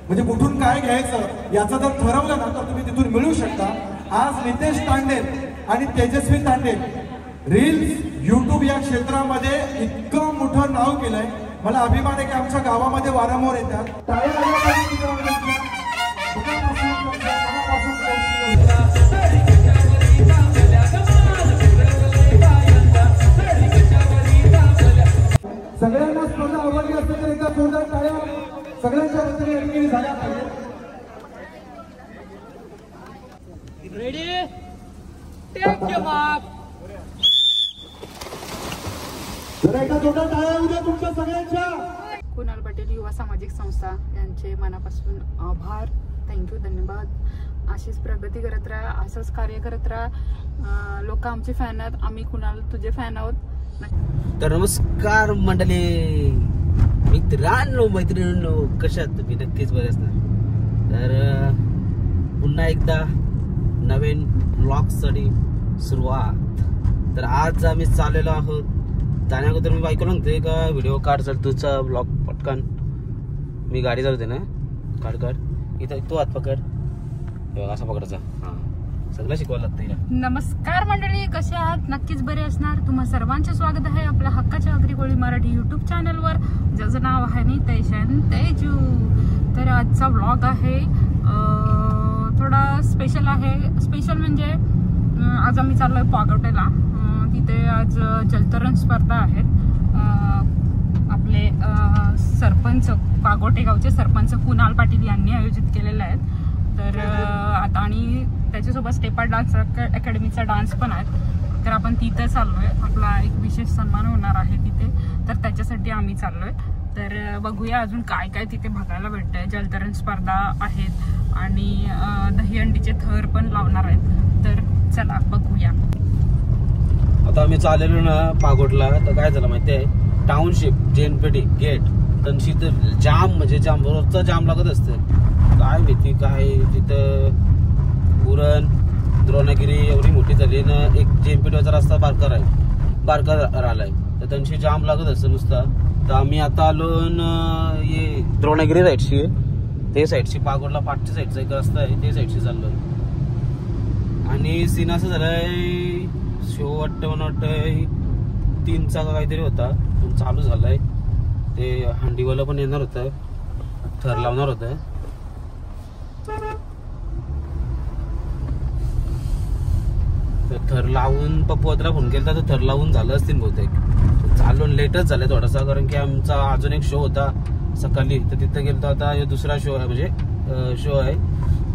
म्हणजे कुठून काय घ्यायचं याचं जर ठरवलं ना तर तुम्ही तिथून मिळू शकता. आज नितेश तांडेल आणि तेजस्वी तांडेल रील्स YouTube या क्षेत्रामध्ये इतकं मोठं नाव केलंय. मला अभिमान आहे की आमच्या गावामध्ये वारंवार येतात. सगळ्यांना स्पर्धा आवडली असेल तर एकदा जोरदार टाळ्या सगळ्यांच्या वतीने झाल्या पाहिजे. Ready take your mark. एकदा जोरदार टाळ्या उद्या तुमच्या सगळ्यांच्या. कुणाल पाटील युवा सामाजिक संस्था यांचे मनापासून आभार. थँक्यू, धन्यवाद. अशीच प्रगती करत राहा, असंच कार्य करत राहा. लोक आमचे फॅन आहेत, आम्ही कुणाल तुझे फॅन आहोत. तर नमस्कार मंडळी, मित्रांनो मैत्रिणींनो, कशा आहात तुम्ही? नक्कीच बरे असणार. तर पुन्हा एकदा नवीन ब्लॉगसाठी सुरुवात. तर आज आम्ही चाललेलो आहोत. जाण्याअगोदर मी बायकोला म्हणते का व्हिडिओ काढ, चल तुझा ब्लॉग पटकन. मी गाडी चालवते ना, काढ इथं तू हात पकड, असा पकडायचा. हां, सगळं शिकवायला लागतं. नमस्कार मंडळी, कसे आहात? नक्कीच बरे असणार. तुम्हा सर्वांचे स्वागत आहे आपल्या हक्काच्या आगरी कोळी मराठी युट्यूब चॅनलवर, ज्याचं नाव आहे नितेशन तेजू. तर आजचा व्लॉग आहे थोडा स्पेशल आहे. स्पेशल म्हणजे आज आम्ही चाललोय पागोटेला. तिथे आज जलतरण स्पर्धा आहेत. आपले सरपंच, पागोटे गावचे सरपंच कुणाल पाटील यांनी आयोजित केलेले आहेत. तर आता आणि त्याच्यासोबत स्टेपा डान्स अकॅडमीचा डान्स पण आहे. तर आपण तिथं चाललोय. आपला एक विशेष सन्मान होणार आहे तिथे, तर त्याच्यासाठी आम्ही चाललोय. तर बघूया अजून काय काय तिथे बघायला भेटतंय. जलतरण स्पर्धा आहेत आणि दहीहंडीचे थर पण लावणार आहेत. तर चला बघूया. आता आम्ही चाललेलो ना पागोटला. तर काय झालं माहिती आहे, टाउनशिप जेनपेटी गेट तनशी तर जाम, म्हणजे जाम, रोजचा जाम लागत असते. काय भीती काय तिथं. उरण द्रोणागिरी एवढी मोठी झाली ना, एक जेनपेटीचा रस्ता बारका राहिलाय, तर त्यांची जाम लागत असतं नुसता. तर आम्ही आता आलो ये द्रोणागिरी साईडशी, ते साईडची पागोटला पाठच्या साईडचा एक रस्ता आहे, ते साईडशी चाललोय. आणि सीन असं झालंय, शो वाटतंय 3चा काहीतरी होता, पण चालू झालाय. ते हंडीवाला पण येणार होतं, थर लावणार होतं. तर थर लावून पप्पूला फोन केला तर थर लावून झालं असतील बहुतेक. चालू लेटच झालंय थोडासा, कारण की आमचा अजून एक शो होता सकाळी, तर तिथं गेलो. आता दुसरा शो आहे, म्हणजे शो आहे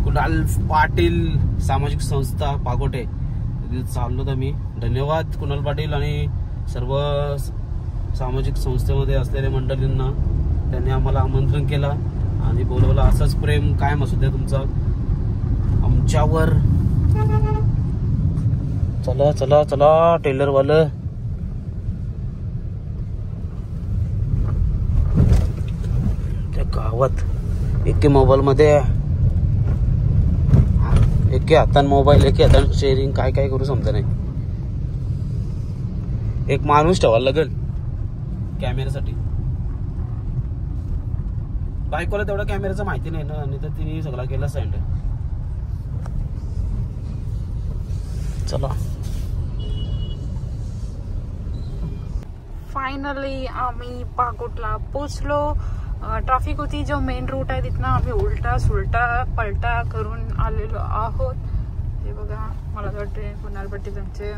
कुणाल पाटील सामाजिक संस्था पागोटे, चाललो तर मी. धन्यवाद कुणाल पाटील आणि सर्व सामाजिक संस्थेमध्ये असलेल्या मंडळींना. त्यांनी आम्हाला आमंत्रण केला आणि बोलवलं. असंच प्रेम कायम असू द्या तुमचा आमच्यावर. चला चला चला टेलरवालं. त्या गावात एके मोबाईल मध्ये, एके हातान मोबाईल, एके हातान शेअरिंग, काय काय करू समजा नाही. एक माणूस ठेवायला लागेल कॅमेऱ्यासाठी. बायकोला तेवढा कॅमेऱ्याचं माहिती नाही ना, आणि तर तिने सगळा केला सँड. चला फायनली आम्ही पागोटला पोचलो. ट्रॅफिक होती. जो मेन रूट आहे तिथनं आम्ही उलटा सुलटा पलटा करून आलेलो आहोत. हे बघा, मला वाटते कुणाल पाटील त्यांचे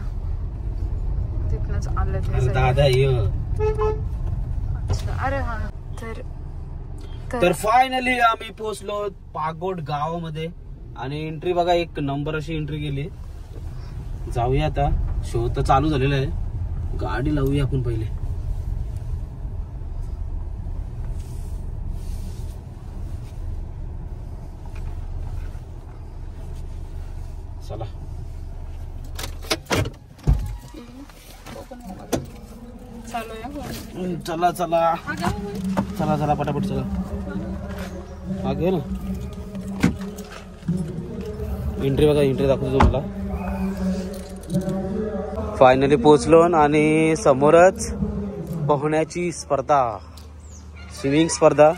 तिथनच आले. अरे हा, तर फायनली आम्ही पोहोचलो पागोट गावामध्ये. आणि एंट्री बघा, एक नंबर अशी एंट्री केली. जाऊया आता. शो तर चालू झालेला आहे. गाडी लावूया आपण पहिले. चला चला चला चला चला पटापट चला. आगे ना एंट्री बघा, एंट्री दाखवतो तुम्हाला. फायनली पोहोचलो आणि समोरच पोहण्याची स्पर्धा, स्विमिंग स्पर्धा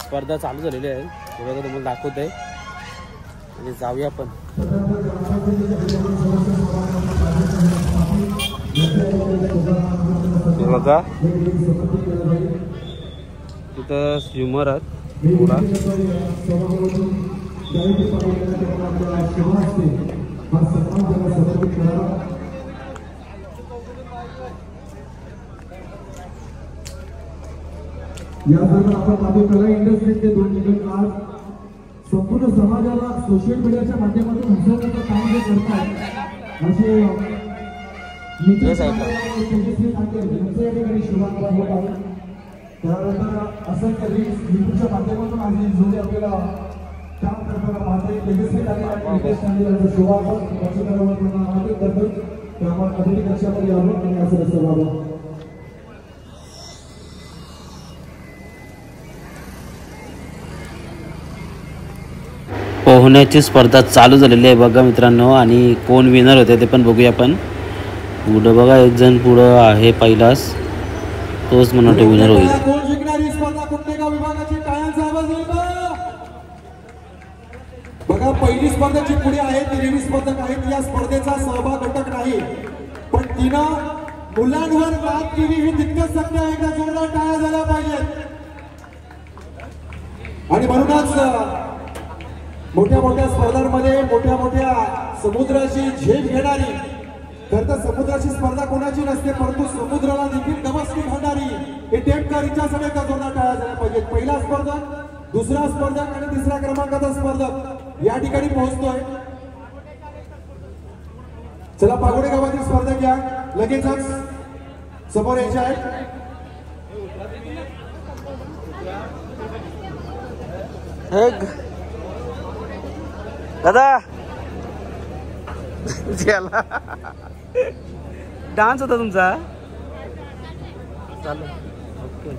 स्पर्धा चालू झालेली आहे, ते बघा तुम्हाला दाखवत आहे आणि जाऊया आपण. हे बघा तिथं स्विमर आहेत पुरा. या दरम्यान आपण आपल्या कला इंडस्ट्रीचे 2 निकष आज संपूर्ण समाजाला सोशल मीडियाच्या माध्यमातून हसवण्याचं काम जे करतात असे शुभारंभ होत आहे. त्यानंतर असंख्य रील्स युट्यूबच्या माध्यमातून आणि जोडे आपल्याला काम करताना पाहते. तेजस्वी तांडेल शुभारंभ करतो. त्यामुळे अधिक लक्षामध्ये यावं आणि असं सर्वांना पोहण्याची स्पर्धा चालू झालेली आहे बघा मित्रांनो. आणि कोण विनर होते ते पण बघूया आपण. पुढं बघा एक जण पुढं आहे पहिलाच, तोच म्हणून विनर होईल. कोण जिंकणारी स्पर्धा कुठल्या विभागाची टाळ्यांचा आवाज येईल बघा. पहिली स्पर्धा जी पुढे आहे ती 23 स्पर्धक आहेत. या स्पर्धेचा सहभाग घटक नाही, पण तिनं मुलांवर मात केली हे तितकंच सत्य आहे. का जोरदार टाळ्या झाल्या पाहिजेत. आणि म्हणूनच मोठ्या मोठ्या स्पर्धांमध्ये मोठ्या मोठ्या समुद्राची झेप घेणारी, खरं तर समुद्राची स्पर्धा कोणाची नसते, परंतु समुद्राला देखील गवसणी घालणारी हे टेपकर हिच्यासाठी जोरदार टाळ्या झाल्या पाहिजेत. पहिला स्पर्धक, दुसरा स्पर्धक आणि तिसऱ्या क्रमांकाचा स्पर्धक या ठिकाणी पोहोचतोय. चला पागोडे गावातील स्पर्धक या लगेचच समोर यायचे आहेत. दादा डान्स होता तुमचा चालू. ओके.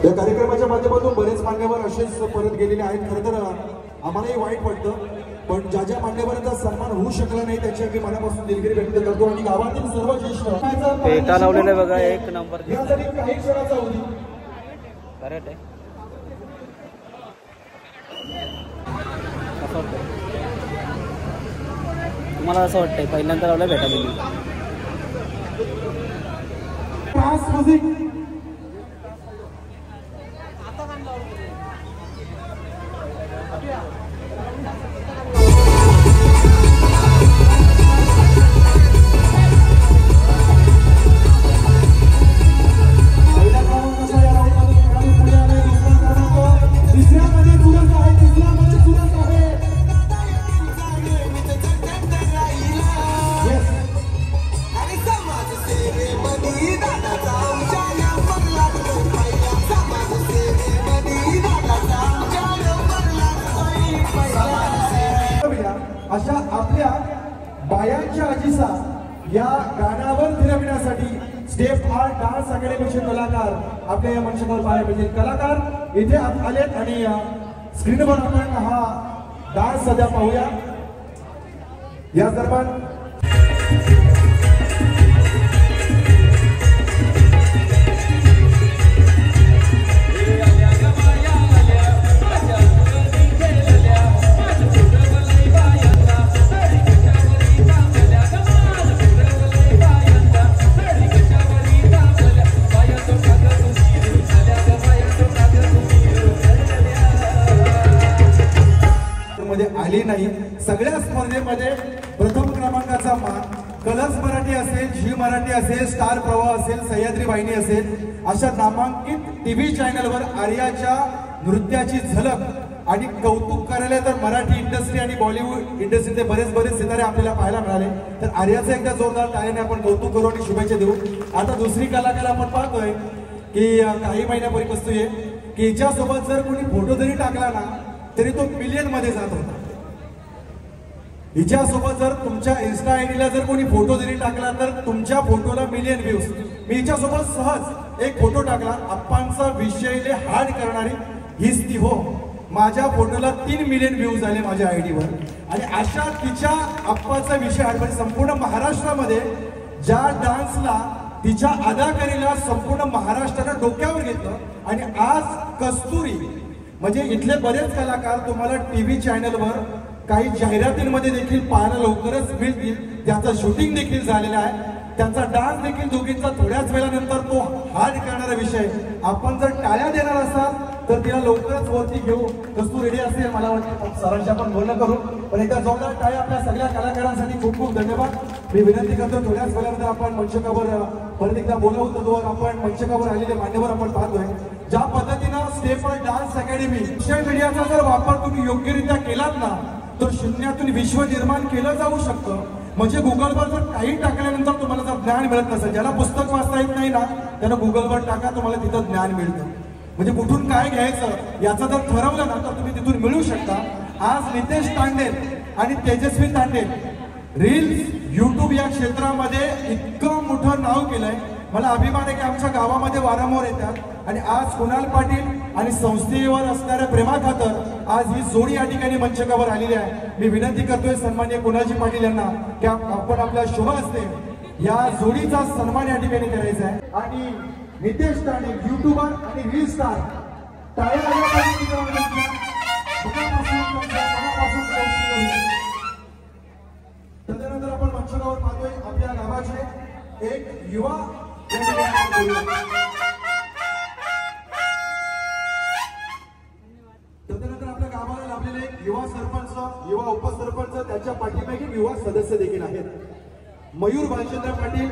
या कार्यक्रमाच्या माध्यमातून बरेच मान्यवर असेच परत गेलेले आहेत. खरं तर आम्हालाही वाईट वाटतं, पण ज्या ज्या मान्यवरांचा सन्मान होऊ शकला नाही त्याची अगदी मनापासून दिलगिरी व्यक्त करतो. आणि गावातील सर्व ज्येष्ठ पेटा लावलेला बघा, एक नंबर यासाठी काही क्षणाचा होती. करेक्ट आहे. तुम्हाला असं वाटतंय पहिल्यांदा लावलं भेटा दिली. अशा आपल्या बायांच्या आजीसा या गाण्यावर फिरविण्यासाठी स्टेप आर्ट डान्स अकॅडमीचे कलाकार आपल्या या मंचावर पाहायला मिळतील. कलाकार इथे आलेत आणि स्क्रीनवर आपण हा डान्स सध्या पाहूया. या दरम्यान आली नाही. सगळ्या स्पर्धेमध्ये प्रथम क्रमांकाचा मान कलर्स मराठी असेल, झी मराठी असेल, स्टार प्रवाह असेल, सह्याद्री वाहिनी असेल, अशा नामांकित टीव्ही चॅनलवर आर्याच्या नृत्याची झलक आणि कौतुक करायला तर मराठी इंडस्ट्री आणि बॉलिवूड इंडस्ट्रीचे बरेच सितारे आपल्याला पाहायला मिळाले. तर आर्याचं एकदा जोरदार टाळ्याने आपण कौतुक करू आणि शुभेच्छा देऊ. आता दुसरी कलाकार आपण पाहतोय की काही महिन्यापूर्वी वस्तू आहे की हिच्यासोबत जर कोणी फोटो जरी टाकला ना तरी तो मिलियन मध्ये जात होता. हिच्यासोबत जर तुमच्या इन्स्टा आयडीला जर कोणी फोटो जरी टाकला तर तुमच्या फोटोला मिलियन व्ह्यूज. मी हिच्यासोबत सहज एक फोटो टाकला, आप्पांचा विषयले हार्ड करणारी हीच ती हो. माझ्या फोटोला 3 मिलियन व्ह्यूज आले माझ्या आयडीवर. आणि अशा तिच्या आप्पाचा विषय हार्ड म्हणजे संपूर्ण महाराष्ट्रामध्ये ज्या डान्सला तिच्या अदाकारीला संपूर्ण महाराष्ट्रानं डोक्यावर घेतलं आणि आज कस्तुरी म्हणजे इथले बरेच कलाकार तुम्हाला टीव्ही चॅनलवर काही जाहिरातींमध्ये देखील पाहायला लवकरच मिळतील. त्याचं शूटिंग देखील झालेलं आहे. त्यांचा डान्स देखील दोघींचा थोड्याच वेळानंतर तो हार्ड करणारा विषय. आपण जर टाळ्या देणार असाल तर तिला लवकरच वरती घेऊ. कस्तू रेडी असेल मला वाटतं सरांशी आपण बोलणं करू. पण एकदा जोरदार टाळ्या आपल्या सगळ्या कलाकारांसाठी खूप खूप धन्यवाद. मी विनंती करतो थोड्याच वेळानंतर आपण मंचकावर परत एकदा बोलवू. तर आपण मंचकावर आलेले मान्यवर आपण पाहतोय. ज्या पद्धतीनं स्टेपवर डान्स अकॅडमी सोशल मीडियाचा जर वापर तुम्ही योग्यरित्या केलात ना तर शून्यातून विश्व निर्माण केलं जाऊ शकतं. म्हणजे गुगलवर जर काही टाकल्यानंतर तुम्हाला जर ज्ञान मिळत नसेल, ज्याला पुस्तक वाचता येत नाही ना त्यानं गुगलवर टाका, तुम्हाला तिथं ज्ञान मिळतं. म्हणजे कुठून काय घ्यायचं याचं जर ठरवलं ना तर तुम्ही तिथून मिळू शकता. आज नितेश तांडेल आणि तेजस्वी तांडेल रील्स युट्यूब या क्षेत्रामध्ये इतकं मोठं नाव केलंय. मला अभिमान आहे की आमच्या गावामध्ये वारंवार येतात आणि आज कुणाल पाटील आणि संस्थेवर असणाऱ्या प्रेमाखातर आज ही जोडी या ठिकाणी मंचकावर आलेली आहे. मी विनंती करतोय सन्माननीय कुणालजी पाटील यांना की आपण आपल्या शुभ हस्ते या जोडीचा सन्मान या ठिकाणी करायचा आहे. आणि नितेश तांडेल युट्यूबर आणि रील स्टार तदनंतर आपण मंचकावर पाहतोय आपल्या गावाचे एक युवा तदनंतर आपल्या गावाला लाभलेले युवा सरपंच, युवा उपसरपंच, त्याच्या पाठीमागे युवा सदस्य देखील आहेत. मयूर भालचंद्र पाटील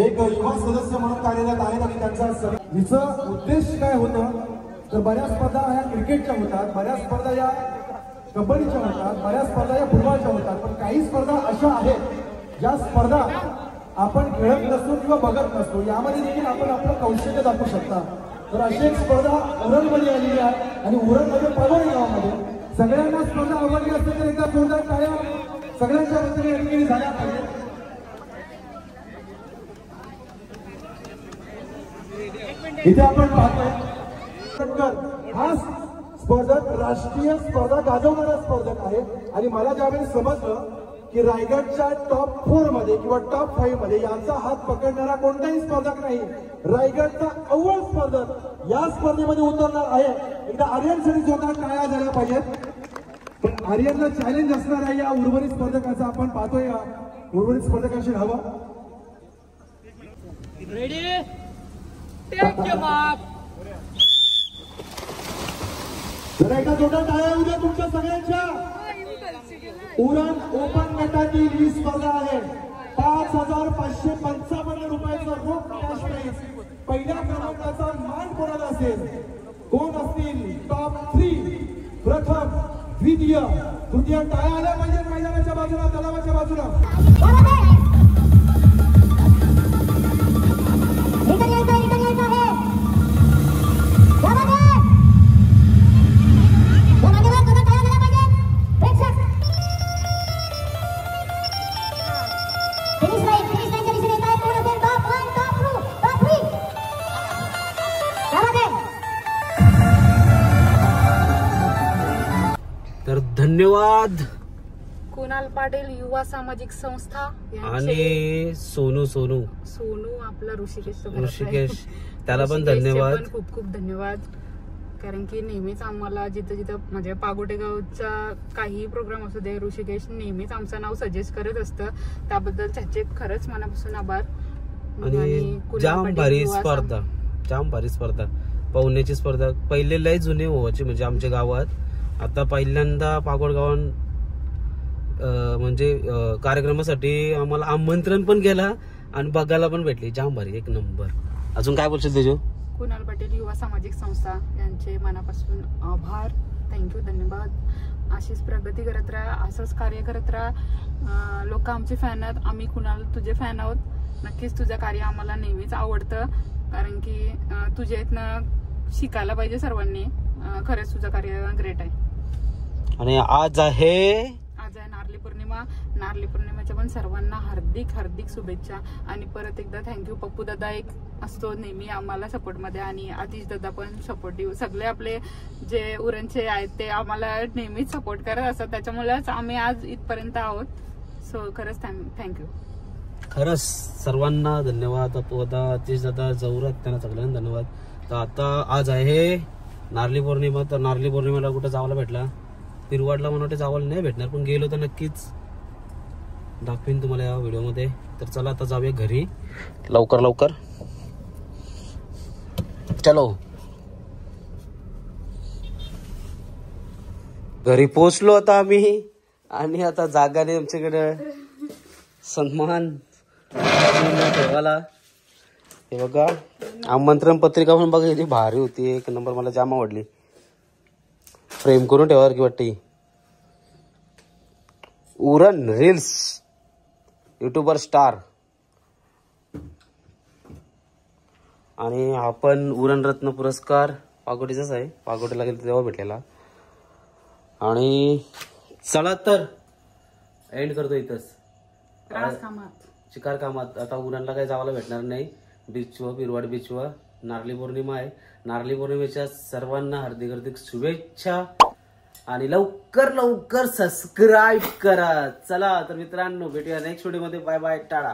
एक युवा सदस्य म्हणून कार्यरत आहेत आणि त्यांचा हिचं उद्देश काय होतं तर बऱ्याच स्पर्धा ह्या क्रिकेटच्या होतात, बऱ्याच स्पर्धा या कबड्डीच्या होतात, बऱ्याच स्पर्धा या फुटबॉलच्या होतात. पण काही स्पर्धा अशा आहेत ज्या स्पर्धा आपण खेळत नसतो किंवा बघत नसतो. यामध्ये देखील आपण आपलं कौशल्य दाखवू शकता. तर अशी एक स्पर्धा उरणमध्ये आलेली आहे आणि उरणमध्ये पागोळी गावामध्ये सगळ्यांना स्पर्धा आवडली असते तर एकदा जोरदार टाळ्या सगळ्यांच्या वतीने या ठिकाणी झाल्या पाहिजे. इथे आपण पाहतोय हा स्पर्धक राष्ट्रीय स्पर्धा गाजवणारा स्पर्धक आहे. आणि मला ज्यावेळी समजलं की रायगडच्या टॉप 4 मध्ये किंवा टॉप 5 मध्ये यांचा हात पकडणारा कोणताही स्पर्धक नाही. रायगडचा अव्वल स्पर्धक या स्पर्धेमध्ये उतरणार आहे. एकदा आर्यनसाठी जोरदार टाळ्या झाल्या पाहिजेत. पण आर्यनला चॅलेंज असणार आहे या उर्वरित स्पर्धकाचा. आपण पाहतोय या उर्वरित स्पर्धकांशी धावा. Ready take your mark. जरा एकदा जोरदार टाळ्या उद्या तुमच्या सगळ्यांच्या. उरण ओपन गटातील ही स्पर्धा आहे. 5,555 रुपयाचा रोख कॅश प्राइज. पहिल्या क्रमांकाचा मान कोणाला असेल? कोण असतील टॉप 3? प्रथम, द्वितीय, तृतीय. टाळ्या आल्या पाहिजे मैदानाच्या बाजूला, तलावाच्या बाजूला. तर धन्यवाद कुणाल पाटील युवा सामाजिक संस्था आणि सोनू आपला ऋषिकेश त्याला पण धन्यवाद. खूप खूप धन्यवाद. कारण की नेहमीच आम्हाला जिथं जिथं म्हणजे पागोटे गावचा काही प्रोग्राम असू दे ऋषिकेश नेहमीच आमचं नाव सजेस्ट करत असतं. त्याबद्दल त्याचे खरंच मनापासून आभार. आणि जाम भारी स्पर्धा पवण्याची स्पर्धा पहिले लय जुने व्हायची म्हणजे आमच्या गावात. आता पहिल्यांदा पागोड गावात म्हणजे कार्यक्रमासाठी आम्हाला आमंत्रण पण केला आणि बघायला पण भेटली. जाम भारी एक नंबर. अजून काय बोलशील तेजू? कुणाल पाटील युवा सामाजिक संस्था यांचे मनापासून आभार. थँक्यू, धन्यवाद. अशीच प्रगती करत राहा, असंच कार्य करत राहा. लोक आमचे फॅन आहेत. आम्ही कुणाल तुझे फॅन आहोत. नक्कीच तुझं कार्य आम्हाला नेहमीच आवडतं. कारण की तुझ्या इथनं शिकायला पाहिजे सर्वांनी. खरंच तुझं कार्य ग्रेट आहे. आणि आज आहे नारळी पौर्णिमा. नारळी पौर्णिमेच्या पण सर्वांना हार्दिक शुभेच्छा. आणि परत एकदा थँक्यू. पप्पू दादा एक असतो नेहमी आम्हाला सपोर्ट मध्ये आणि आतिश दादा पण सपोर्टिव्ह. सगळे आपले जे उरणचे आहेत ते आम्हाला नेहमीच सपोर्ट करत असतात. त्याच्यामुळेच आम्ही आज इथपर्यंत आहोत. सो खरंच थँक्यू. खरंच सर्वांना धन्यवाद. आता अतिश दादा जवळात त्यांना सगळ्यांना धन्यवाद. तर आता आज आहे नारळी पौर्णिमा. तर नारळी पौर्णिमेला कुठं जावायला भेटला, पिरवाडला मला वाटतं जावायला नाही भेटणार, पण गेलो तर नक्कीच दाखवीन तुम्हाला या व्हिडिओमध्ये. तर चला आता जाऊया घरी लवकर लवकर. चलो घरी पोचलो आता आम्ही. आणि आता जागाने आमच्याकडे सन्मान ठेवायला. हे बघा आमंत्रण पत्रिका पण बघा किती भारी होती, एक नंबर. मला जाम आवडली. फ्रेम करून ठेवायला की वाटते. Uran reels YouTuber star. आणि हा पण उरण रत्न पुरस्कार पागोटीचाच आहे. पागोटीला गेलो तेव्हा भेटलेला. आणि चला तर एंड करतो इथंच. शिकार कामात आता उरणला काही जावायला भेटणार नाही. बीचवर पिरवाड बीचवर नारळी पौर्णिमा आहे. नारळी पौर्णिमेच्या सर्वांना हार्दिक हार्दिक शुभेच्छा. आणि लवकर लवकर सबस्क्राईब करा. चला तर मित्रांनो भेटूया नेक्स्ट व्हिडिओ मध्ये. बाय बाय टाळा.